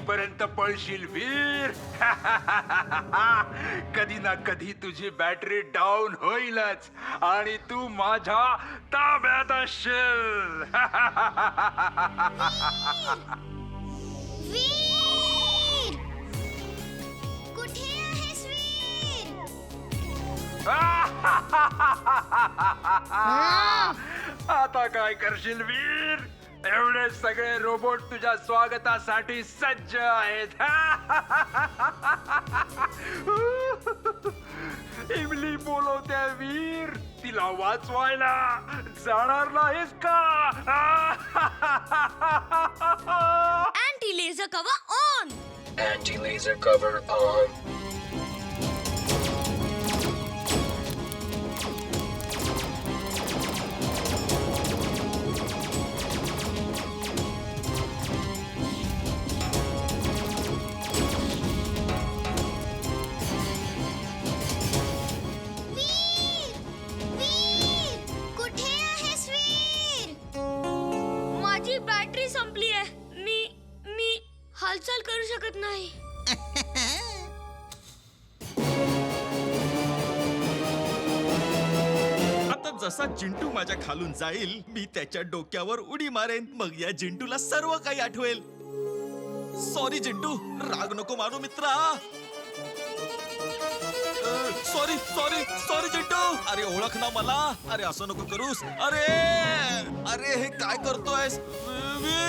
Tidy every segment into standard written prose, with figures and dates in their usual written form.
पर्यंत पळशील वीर. कधी ना कधी तुझी बॅटरी डाऊन होईलच आणि तू माझ्या ताब्यात असशील. वीर, कुठे आहेस वीर? आता काय करशील वीर? एवढे सगळे रोबोट तुझ्या स्वागतासाठी सज्ज आहेत. इमली बोलवत्या वीर, तिला वाचवायला जाणार नाहीस का? Anti laser cover on. Anti-laser cover on. वीर, वीर, कुठे आहेस वीर? माझी बॅटरी संपली आहे. मी हालचाल करू शकत नाही. आता जसा जिंटू माझ्या खालून जाईल मी त्याच्या डोक्यावर उडी मारेन. मग या जिंटूला सर्व काही आठवेल. सॉरी जिंटू, राग नको मारू मित्रा. Sorry sorry sorry Jintu. अरे ओळख ना मला. अरे असं नको करूस. अरे अरे हे काय करतोयस वीर?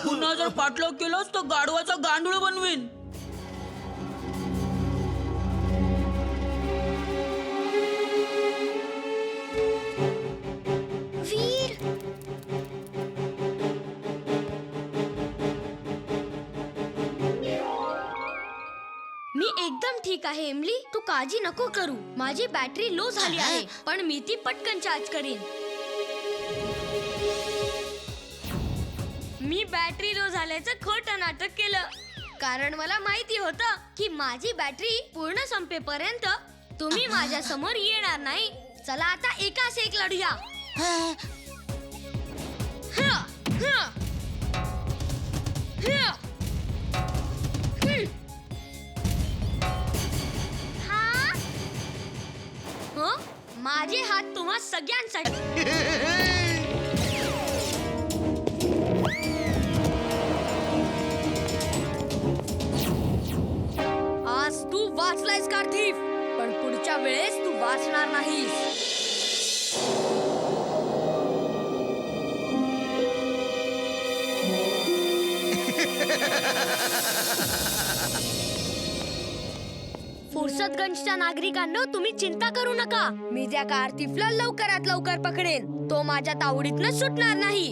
पुन्हा जर पाठलाग केलंस तर गाढवाचा गांडूळ बनवीन. वीर, मी एकदम ठीक आहे एमली, तू काळजी नको करू. माझी बॅटरी लो झाली आहे पण मी ती पटकन चार्ज करीन. मी बॅटरी लो झाल्याचं खोटं नाटक केलं कारण मला माहिती होतं की माझी बॅटरी पूर्ण संपेपर्यंत तुम्ही माझ्या समोर येणार नाही. चला आता एकाच एक लढूया. हं, हं. हं. हं. हा? हं? माझे हात तुम्हा सगळ्यांसाठी. आज तू वाचलायस कार्थिक, पण पुढच्या वेळेस तू वाचणार नाहीस. फुर्सतगंजच्या नागरिकांनो, तुम्ही चिंता करू नका. मी त्या कार्तिफला लवकरात लवकर पकडेन. तो माझ्या तावडीतनं सुटणार नाही.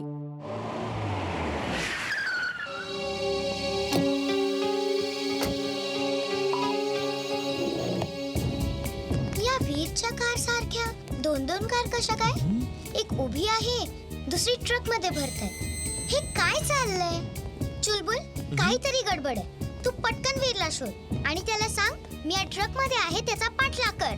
या वीरच्या कार सारख्या दोन कार कशा काय? एक उभी आहे, दुसरी ट्रक मध्ये भरते. हे काय चाललंय? चुलबुल, काहीतरी गडबड आहे. तू पटकन वीरला शोध आणि त्याला सांग मी या ट्रक मध्ये आहे, त्याचा पाठलाग कर.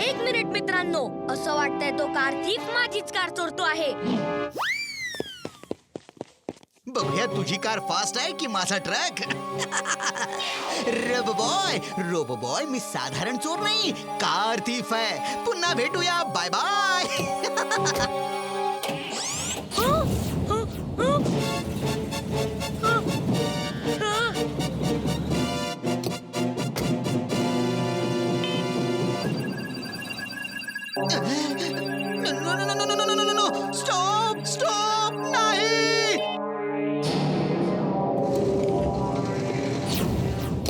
एक मिनिट मित्रांनो, असं वाटतंय तो कार्तिक माझीच कार चोरतो आहे. बघूया तुझी कार फास्ट आहे की माझा ट्रक. रोबो बॉय मी साधारण चोर नाही, कार थीफ आहे. पुन्हा भेटूया. Bye bye. स्टॉप स्टॉप नाही.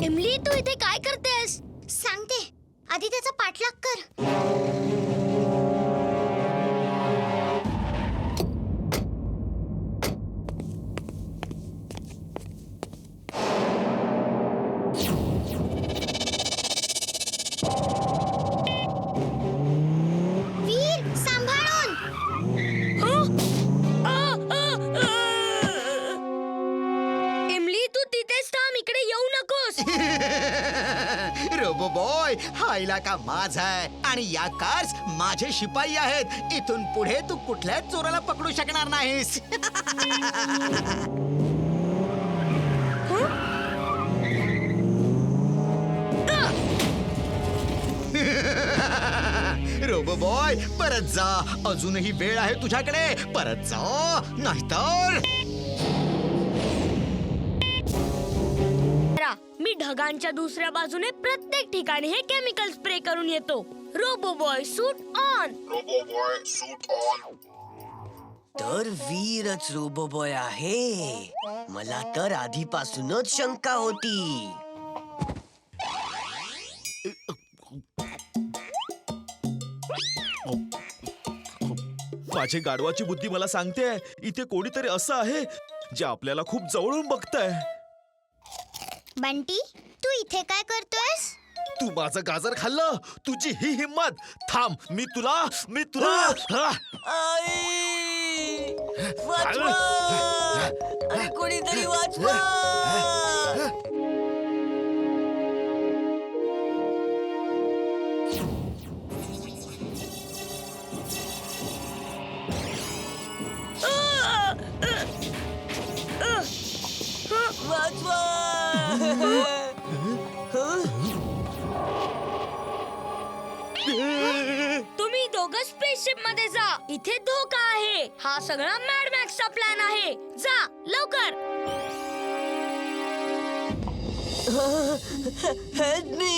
इमली, तू इथे काय करतेस? सांगते, आधी त्याचा पाठलाग कर. वीर, सांभाळून. इमली, तू तिथेच थांब, इकडे हा इलाका माझा आहे आणि या कार्स माझे शिपाई आहेत. इथून पुढे तू कुठल्याच चोराला पकडू शकणार नाहीस. रोबो बॉय परत जा. अजूनही वेळ आहे तुझ्याकडे. परत जा नाहीतर मी ढगांच्या दुसऱ्या बाजूने प्रत्येक ठिकाणी हे केमिकल स्प्रे करून येतो. Robo boy suit on. तर वीरच रोबोबॉय आहे. मला तर आधीपासूनच शंका होती. माझी गाढवाची बुद्धी मला सांगते इथे कोणीतरी असं आहे जे आपल्याला खूप जवळून बघतंय. बंटी तू इथे काय करतोयस? तू माझं गाजर खाल्लं. तुझी ही हिम्मत. थांब मी तुला हा. आई! वाचवा! अरे कोणीतरी वाचवा! वाचवा! तुम्ही दोघं स्पेसशिप मध्ये जा. इथे धोका आहे. हा सगळा मॅड मॅक्सचा प्लॅन आहे. जा लवकर. Help me.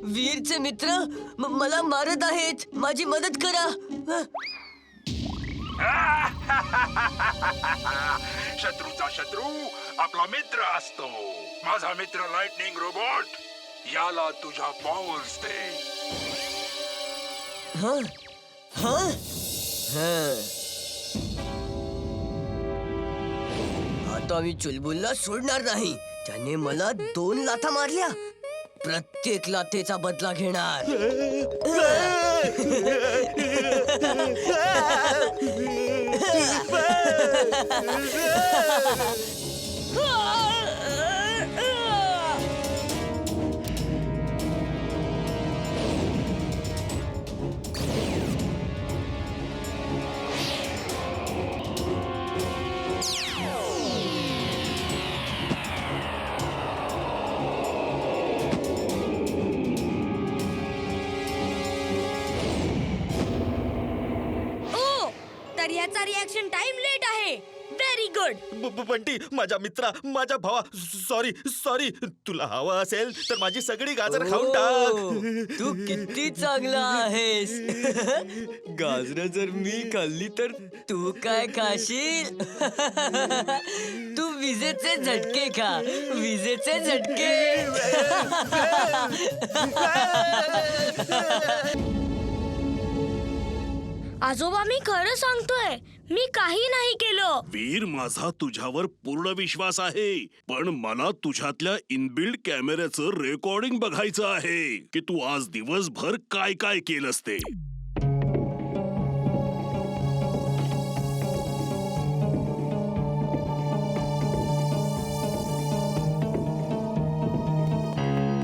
वीरचे मित्र मला मारत आहेत. माझी मदत करा. शत्रूचा शत्रू आपला मित्र असतो. माझा मित्र लाइटनिंग रोबोट. याला तुझ्या पॉवर्स दे. हं? हं? हं. आता मी चुलबुलला सोडणार नाही. त्याने मला 2 लाथा मारल्या. प्रत्येक लाथेचा बदला घेणार. तर याचा रिॲक्शन टाइम लेट आहे. Very good. बंटी माझ्या मित्रा माझ्या भावा सॉरी तुला हवं असेल तर माझी सगळी गाजर खाऊन टाक. तू किती चांगला आहेस. गाजर जर मी खाल्ली तर तू काय खाशील? तू विजेचे झटके खा. विजेचे झटके. आजोबा मी खरं सांगतोय. मी काही नाही केलं. वीर माझा तुझ्यावर पूर्ण विश्वास आहे. पण मला तुझ्यातल्या इनबिल्ड कॅमेऱ्याचं रेकॉर्डिंग बघायचं आहे की तू आज दिवसभर काय काय केलंस ते.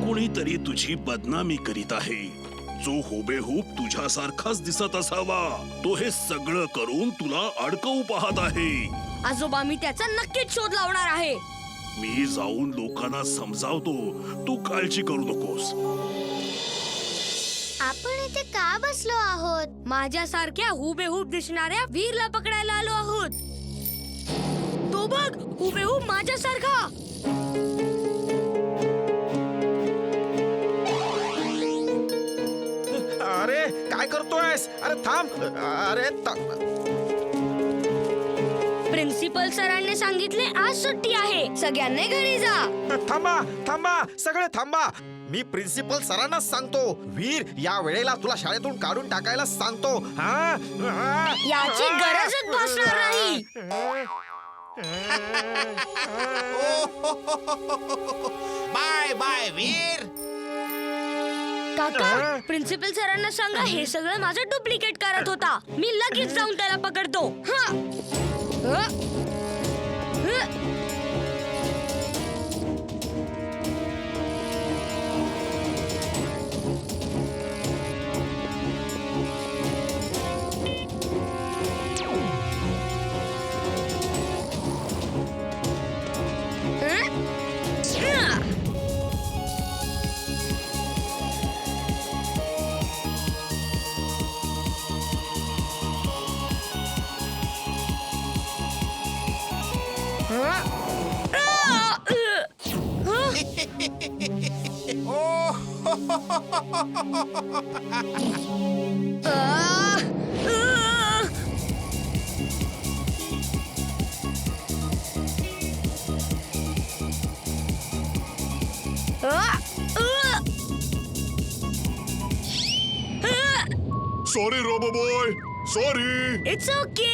कोणीतरी तुझी बदनामी करीत आहे. जो हुबेहूब तुझ्यासारखाच दिसत असावा तो हे सगळं करून तुला अडकवू पाहत आहे. आजोबा मी त्याचा नक्कीच शोध लावणार आहे. मी जाऊन लोकांना समजावतो. तू काळजी करू नकोस. आपण इथे का बसलो आहोत? माझ्यासारख्या हुबेहूब दिसणाऱ्या वीरला पकडायला आलो आहोत. तो बघ हुबेहूब माझ्यासारखा. अरे काय करतोयस? अरे थांब. अरे प्रिन्सिपल सरांनी सांगितले आज सुट्टी आहे. सगळ्यांनी घरी जा. थांबा सगळे थांबा. मी प्रिन्सिपल सरांना सांगतो. वीर या वेळेला तुला शाळेतून काढून टाकायला सांगतो. याची गरजच भासणार नाही. बाय बाय वीर. काका प्रिन्सिपल सरांना सांगा हे सगळं माझं डुप्लिकेट करत होता. मी लगेच जाऊन त्याला पकडतो. Sorry robo boy, sorry. It's okay